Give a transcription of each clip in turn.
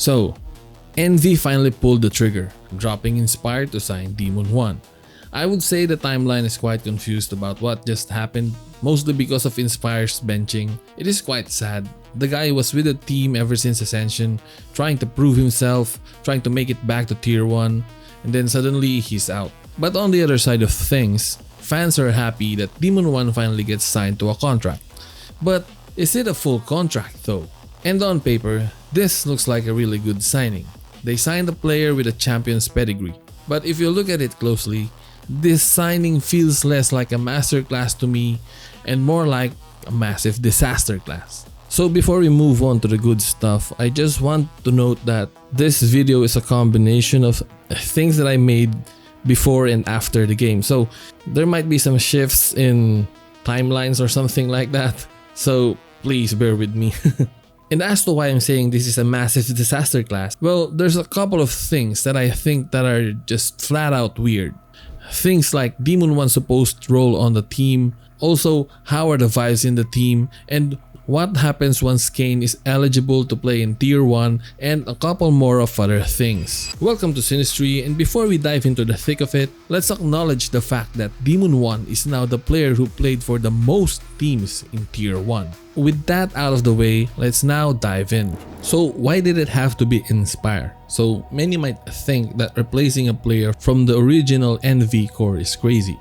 So, Envy finally pulled the trigger, dropping Inspire to sign Demon1. I would say the timeline is quite confused about what just happened, mostly because of Inspire's benching. It is quite sad. The guy was with the team ever since Ascension, trying to prove himself, trying to make it back to Tier 1, and then suddenly he's out. But on the other side of things, fans are happy that Demon1 finally gets signed to a contract. But is it a full contract though? And on paper, this looks like a really good signing. They signed a player with a champion's pedigree. But if you look at it closely, this signing feels less like a masterclass to me and more like a massive disaster class. So before we move on to the good stuff, I just want to note that this video is a combination of things that I made before and after the game. So there might be some shifts in timelines or something like that. So please bear with me. And as to why I'm saying this is a massive disaster class, well, there's a couple of things that I think that are just flat out weird. Things like Demon1 supposed role on the team, also how are the vibes in the team, and what happens once Kane is eligible to play in Tier 1, and a couple more of other things. Welcome to snstry, and before we dive into the thick of it, let's acknowledge the fact that Demon1 is now the player who played for the most teams in Tier 1. With that out of the way, let's now dive in. So why did it have to be Inspire? So many might think that replacing a player from the original Envy core is crazy.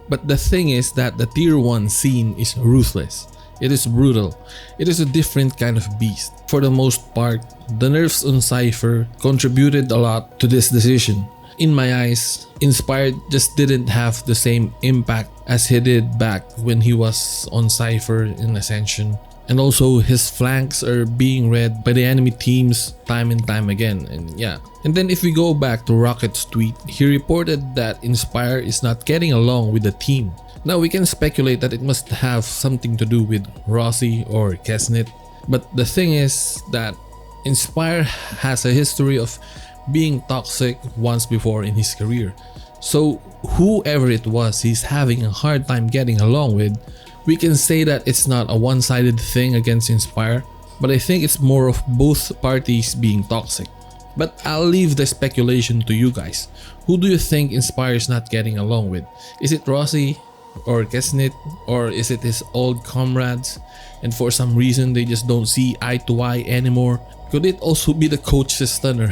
But the thing is that the Tier 1 scene is ruthless. It is brutal. It is a different kind of beast. For the most part, the nerfs on Cypher contributed a lot to this decision. In my eyes, Inspire just didn't have the same impact as he did back when he was on Cypher in Ascension. And also his flanks are being read by the enemy teams time and time again, and yeah. And then if we go back to Rocket's tweet, he reported that Inspire is not getting along with the team. Now we can speculate that it must have something to do with Rossy or Kesnit, but the thing is that Inspire has a history of being toxic once before in his career. So whoever it was he's having a hard time getting along with, we can say that it's not a one-sided thing against Inspire, but I think it's more of both parties being toxic. But I'll leave the speculation to you guys. Who do you think Inspire is not getting along with? Is it Rossy or Kesnit, or is it his old comrades and for some reason they just don't see eye to eye anymore? Could it also be the coach's stunner?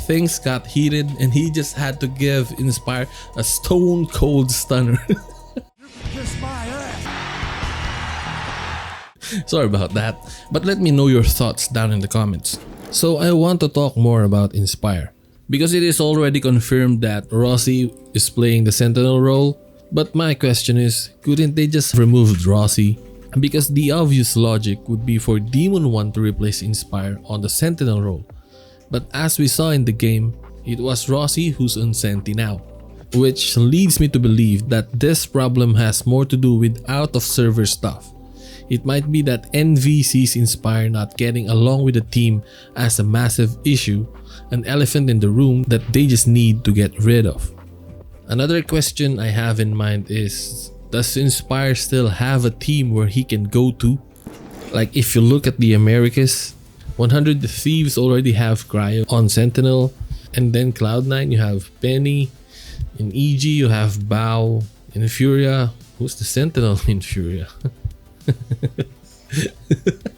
Things got heated and he just had to give Inspire a stone cold stunner. Sorry about that, but let me know your thoughts down in the comments. So I want to talk more about Inspire, because it is already confirmed that Rossy is playing the Sentinel role, but my question is, couldn't they just remove Rossy? Because the obvious logic would be for Demon1 to replace Inspire on the Sentinel role. But as we saw in the game, it was Rossy who's on Senti now. Which leads me to believe that this problem has more to do with out of server stuff. It might be that Envy sees Inspire not getting along with the team as a massive issue, an elephant in the room that they just need to get rid of. Another question I have in mind is, does Inspire still have a team where he can go to? Like if you look at the Americas, 100 Thieves already have Cryo on Sentinel, and then Cloud9 you have Penny, in EG you have Bao, in Furia, who's the Sentinel in Furia?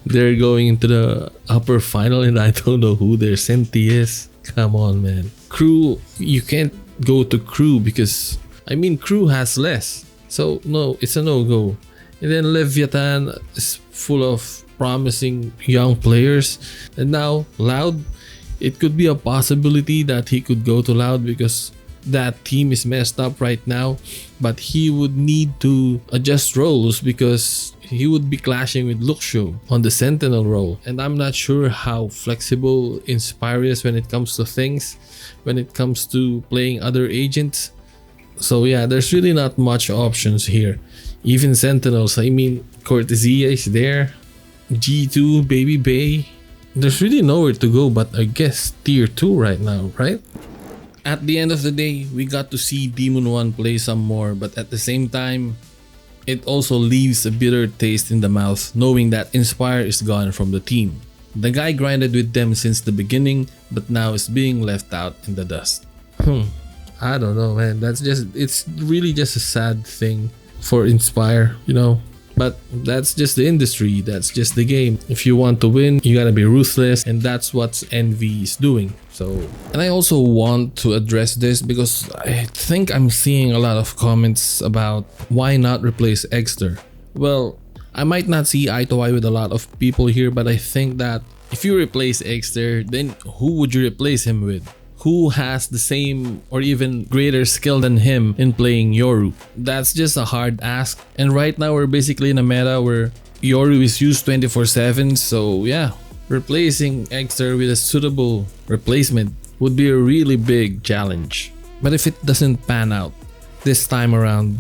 They're going into the upper final and I don't know who their Senti is. Come on, man. Crew, you can't go to Crew because, I mean, Crew has less. So no, it's a no-go. And then Leviathan is full of promising young players. And now Loud, it could be a possibility that he could go to Loud because that team is messed up right now, but he would need to adjust roles because he would be clashing with Luxio on the Sentinel role, and I'm not sure how flexible Inspire is when it comes to things, when it comes to playing other agents. So yeah, there's really not much options here. Even Sentinels, I mean, Cortesia is there, G2, Baby Bay, there's really nowhere to go but I guess Tier 2 right now, right? At the end of the day, we got to see Demon1 play some more, but at the same time, it also leaves a bitter taste in the mouth knowing that Inspire is gone from the team. The guy grinded with them since the beginning, but now is being left out in the dust. I don't know, man. It's really just a sad thing for Inspire, you know. But that's just the industry, that's just the game. If you want to win, you gotta be ruthless, and that's what Envy is doing. So, and I also want to address this because I think I'm seeing a lot of comments about why not replace Eggster. Well, I might not see eye to eye with a lot of people here, but I think that if you replace Eggster, then who would you replace him with? Who has the same or even greater skill than him in playing Yoru? That's just a hard ask. And right now we're basically in a meta where Yoru is used 24/7, so yeah, replacing Eggster with a suitable replacement would be a really big challenge. But if it doesn't pan out this time around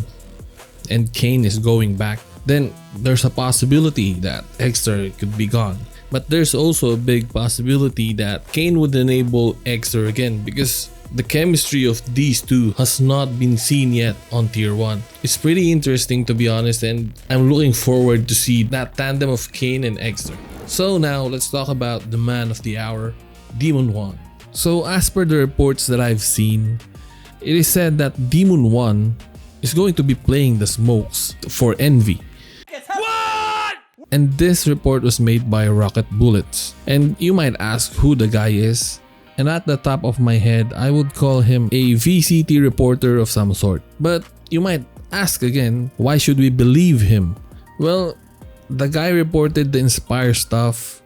and Kane is going back, then there's a possibility that Eggster could be gone. But there's also a big possibility that Kane would enable Eggster again because the chemistry of these two has not been seen yet on tier 1. It's pretty interesting, to be honest, and I'm looking forward to see that tandem of Kane and Eggster. So now let's talk about the man of the hour, Demon1. So as per the reports that I've seen, it is said that Demon1 is going to be playing the smokes for Envy. And this report was made by Rocket Bullets. And you might ask who the guy is. And at the top of my head, I would call him a VCT reporter of some sort. But you might ask again, why should we believe him? Well, the guy reported the Inspire stuff.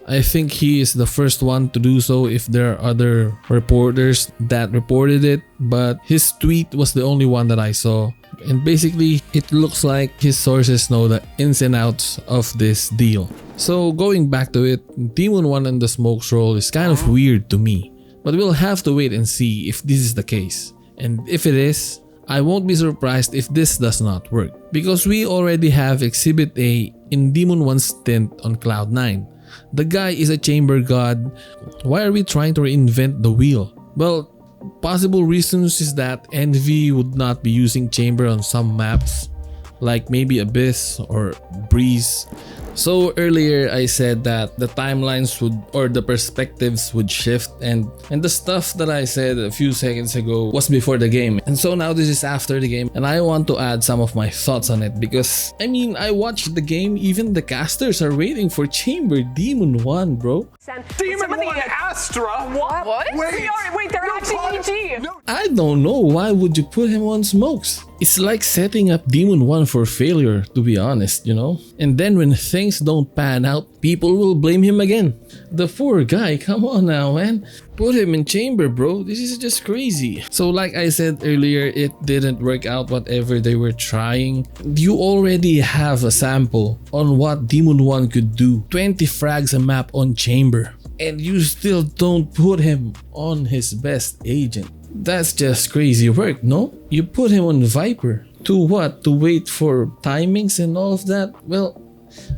I think he is the first one to do so if there are other reporters that reported it. But his tweet was the only one that I saw. And basically, it looks like his sources know the ins and outs of this deal. So going back to it, Demon1 and the smokes role is kind of weird to me. But we'll have to wait and see if this is the case. And if it is, I won't be surprised if this does not work. Because we already have Exhibit A in Demon1's stint on Cloud9. The guy is a chamber god. Why are we trying to reinvent the wheel? Well, possible reasons is that Envy would not be using chamber on some maps, like maybe Abyss or Breeze. So earlier I said that the timelines would, or the perspectives would shift, and the stuff that I said a few seconds ago was before the game, and so now this is after the game, and I want to add some of my thoughts on it because I mean, I watched the game, even the casters are waiting for chamber Demon1, bro. Demon1 Astra? What? Wait, they're actually EG! No. I don't know, why would you put him on smokes? It's like setting up Demon1 for failure, to be honest, you know? And then when things don't pan out, people will blame him again. The poor guy, come on now, man. Put him in chamber, bro. This is just crazy. So like I said earlier, it didn't work out whatever they were trying. You already have a sample on what Demon1 could do. 20 frags a map on chamber. And you still don't put him on his best agent. That's just crazy work, no? You put him on Viper. To what? To wait for timings and all of that? Well,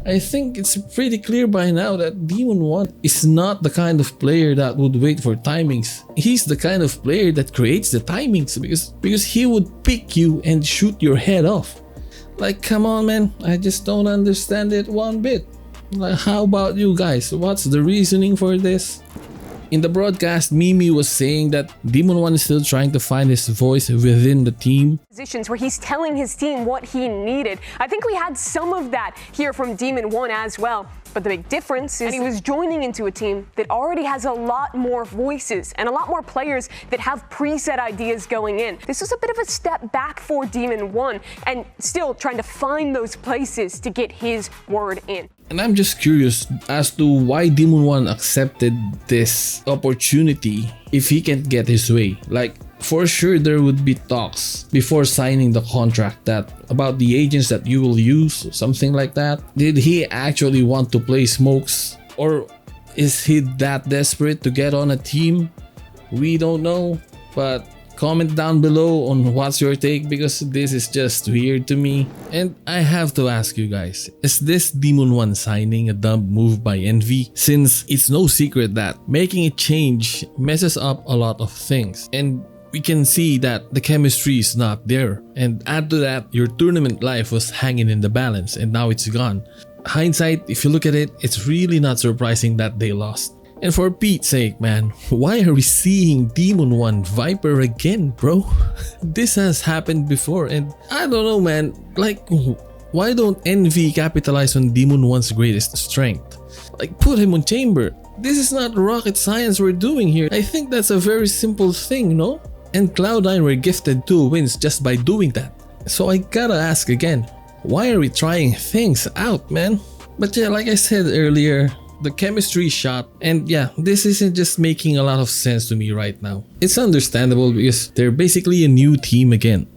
I think it's pretty clear by now that Demon1 is not the kind of player that would wait for timings. He's the kind of player that creates the timings because he would pick you and shoot your head off. Like, come on, man. I just don't understand it one bit. Like, how about you guys? What's the reasoning for this? In the broadcast, Mimi was saying that Demon1 is still trying to find his voice within the team. Positions where he's telling his team what he needed. I think we had some of that here from Demon1 as well. But the big difference is he was joining into a team that already has a lot more voices and a lot more players that have preset ideas going in. This was a bit of a step back for Demon1 and still trying to find those places to get his word in. And I'm just curious as to why Demon1 accepted this opportunity if he can't get his way. Like, for sure there would be talks before signing the contract about the agents that you will use, something like that. Did he actually want to play smokes, or is he that desperate to get on a team? We don't know, but comment down below on what's your take, because this is just weird to me. And I have to ask you guys, is this Demon1 signing a dumb move by Envy? Since it's no secret that making a change messes up a lot of things, and we can see that the chemistry is not there. And add to that, your tournament life was hanging in the balance and now it's gone. hindsight, if you look at it, it's really not surprising that they lost. And for Pete's sake, man, why are we seeing Demon1 Viper again, bro? This has happened before and I don't know, man, like why don't Envy capitalize on Demon1's greatest strength? Like put him on chamber. This is not rocket science we're doing here. I think that's a very simple thing, no? And Cloud9 were gifted 2 wins just by doing that. So I gotta ask again, why are we trying things out, man? But yeah, like I said earlier, the chemistry shot, and yeah, this isn't just making a lot of sense to me right now. It's understandable because they're basically a new team again.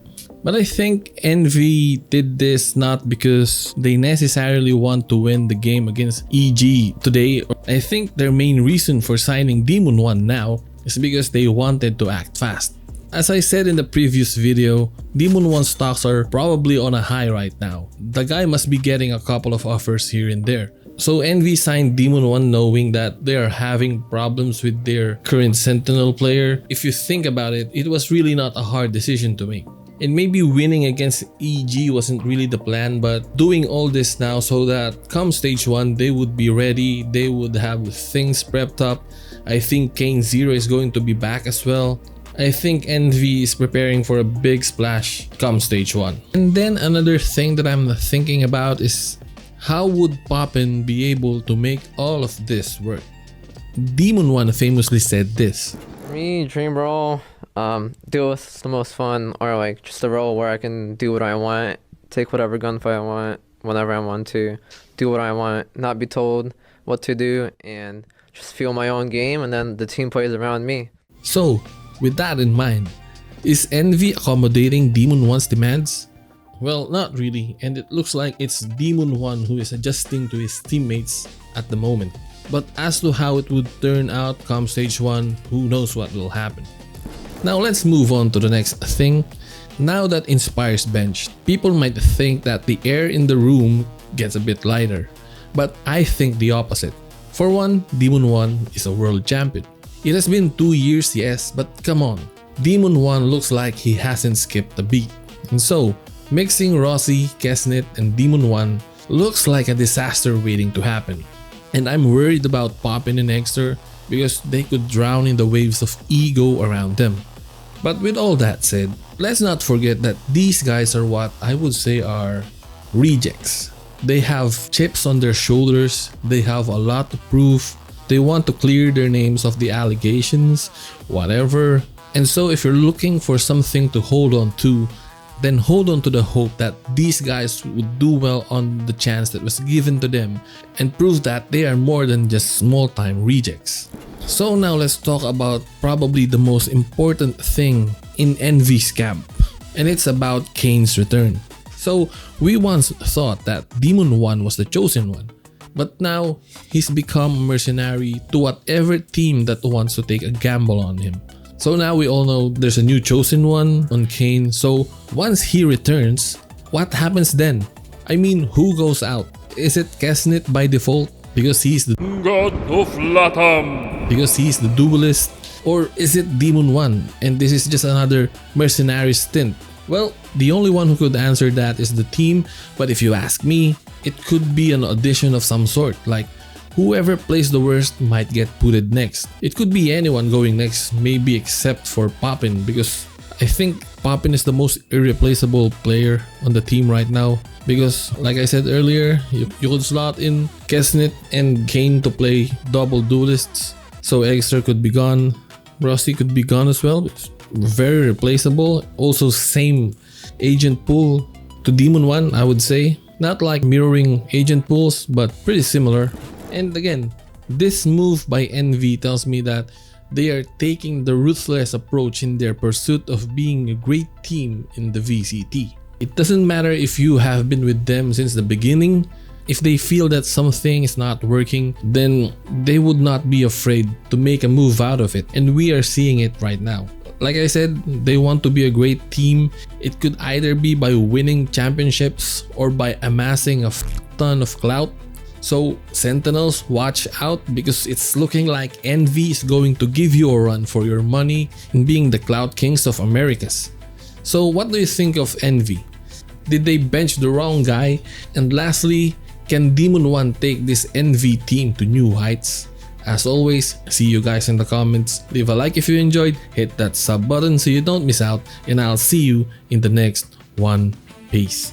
But I think Envy did this not because they necessarily want to win the game against EG today. I think their main reason for signing Demon1 now is because they wanted to act fast. As I said in the previous video, Demon1 stocks are probably on a high right now. The guy must be getting a couple of offers here and there. So Envy signed Demon1 knowing that they are having problems with their current Sentinel player. If you think about it, it was really not a hard decision to make. And maybe winning against EG wasn't really the plan, but doing all this now so that come stage 1 they would be ready, they would have things prepped up. I think Kane Zero is going to be back as well. I think Envy is preparing for a big splash come stage 1. And then another thing that I'm thinking about is how would Poppin be able to make all of this work? Demon1 famously said this. For me, dream role, do what's the most fun, or like just a role where I can do what I want, take whatever gunfight I want, whenever I want to, do what I want, not be told what to do, and just feel my own game, and then the team plays around me. So, with that in mind, is Envy accommodating Demon1's demands? Well, not really, and it looks like it's Demon1 who is adjusting to his teammates at the moment. But as to how it would turn out come stage 1, who knows what will happen. Now let's move on to the next thing. Now that Inspire's benched, people might think that the air in the room gets a bit lighter. But I think the opposite. For one, Demon1 is a world champion. It has been 2 years, yes, but come on. Demon1 looks like he hasn't skipped a beat. And so, mixing Rossy, Kesnet, and Demon1 looks like a disaster waiting to happen. And I'm worried about Poppin and eggster because they could drown in the waves of ego around them. But with all that said, let's not forget that these guys are what I would say are rejects. They have chips on their shoulders, they have a lot to prove, they want to clear their names of the allegations, whatever. And so if you're looking for something to hold on to, then hold on to the hope that these guys would do well on the chance that was given to them and prove that they are more than just small-time rejects. So now let's talk about probably the most important thing in Envy's camp, and it's about Kane's return. So we once thought that Demon1 was the chosen one, but now he's become a mercenary to whatever team that wants to take a gamble on him. So now we all know there's a new chosen one on Kane. So once he returns, what happens then? I mean, who goes out? Is it Kesnet by default because he's the God of Latam? Because he's the duelist? Or is it Demon1 and this is just another mercenary stint? Well, the only one who could answer that is the team, but if you ask me, it could be an audition of some sort, like whoever plays the worst might get putted next. It could be anyone going next, maybe except for Poppin, because I think Poppin is the most irreplaceable player on the team right now. Because like I said earlier, you could slot in Kesnet and Kane to play double duelists. So eggster could be gone, Rossy could be gone as well. It's very replaceable. Also same agent pool to Demon1, I would say. Not like mirroring agent pools, but pretty similar. And again, this move by Envy tells me that they are taking the ruthless approach in their pursuit of being a great team in the VCT. It doesn't matter if you have been with them since the beginning. If they feel that something is not working, then they would not be afraid to make a move out of it. And we are seeing it right now. Like I said, they want to be a great team. It could either be by winning championships or by amassing a ton of clout. So Sentinels, watch out because it's looking like Envy is going to give you a run for your money in being the Cloud Kings of Americas. So what do you think of Envy? Did they bench the wrong guy? And lastly, Can Demon1 take this NV team to new heights? As always, see you guys in the comments. Leave a like if you enjoyed, hit that sub button so you don't miss out, and I'll see you in the next one. Peace.